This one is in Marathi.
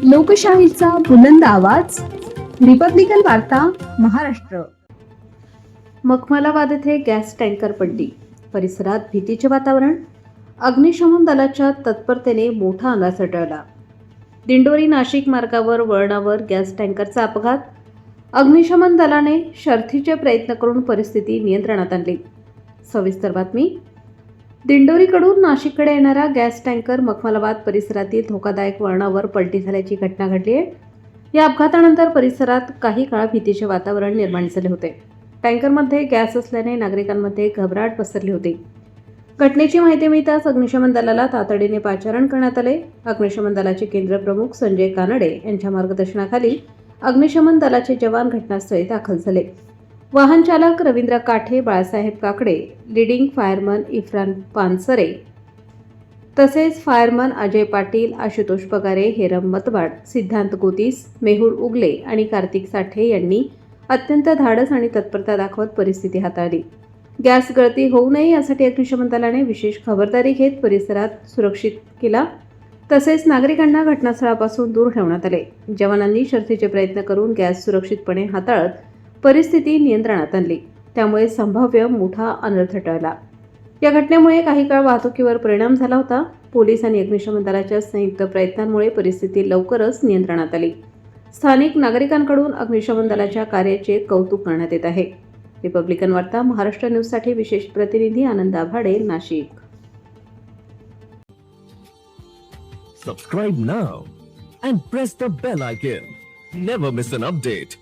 लोकशाहीचा बुलंद आवाज, रिपब्लिकन वार्ता महाराष्ट्र. मखमलाबाद येथे गॅस टँकर पडली. परिसरात भीतीचे वातावरण. अग्निशमन दलाच्या तत्परतेने मोठा अंगास टळला. दिंडोरी नाशिक मार्गावर वळणावर गॅस टँकरचा अपघात. अग्निशमन दलाने शर्थीचे प्रयत्न करून परिस्थिती नियंत्रणात आणली. सविस्तर बातमी. दिंडोरीकडून नाशिककडे येणारा गॅस टँकर मखमलाबाद परिसरातील धोकादायक वळणावर पलटी झाल्याची घटना घडली आहे. या अपघातानंतर परिसरात काही काळ भीतीचे वातावरण निर्माण झाले होते. टँकरमध्ये गॅस असल्याने नागरिकांमध्ये घबराट पसरली होती. घटनेची माहिती मिळताच अग्निशमन दलाला तातडीने पाचारण करण्यात आले. अग्निशमन दलाचे केंद्र प्रमुख संजय कानडे यांच्या मार्गदर्शनाखाली अग्निशमन दलाचे जवान घटनास्थळी दाखल झाले. वाहन चालक रवींद्र काठे, बाळासाहेब काकडे, लीडिंग फायरमन इफ्रान पानसरे तसेच फायरमन अजय पाटील, आशुतोष पगारे, हेरम मतवाड, सिद्धांत गोतीस, मेहुल उगले आणि कार्तिक साठे यांनी अत्यंत धाडस आणि तत्परता दाखवत परिस्थिती हाताळली. गॅस गळती होऊ नये यासाठी अग्निशमन दलाने विशेष खबरदारी घेत परिसरात सुरक्षित केला. तसेच नागरिकांना घटनास्थळापासून दूर ठेवण्यात आले. जवानांनी शर्थीचे प्रयत्न करून गॅस सुरक्षितपणे हाताळत परिस्थिती नियंत्रणात आणली. त्यामुळे संभाव्य मोठा अनर्थ टळला. या घटनेमुळे काही काळ वाहतुकीवर परिणाम झाला होता. पोलीस आणि अग्निशमन दलाच्या संयुक्त प्रयत्नांमुळे परिस्थिती लवकरच नियंत्रणात आली. स्थानिक नागरिकांकडून अग्निशमन दलाच्या कार्याचे कौतुक करण्यात येत आहे. रिपब्लिकन वार्ता महाराष्ट्र न्यूजसाठी विशेष प्रतिनिधी आनंद आभाडे, Nashik. Subscribe now and press the bell icon. Never miss an update.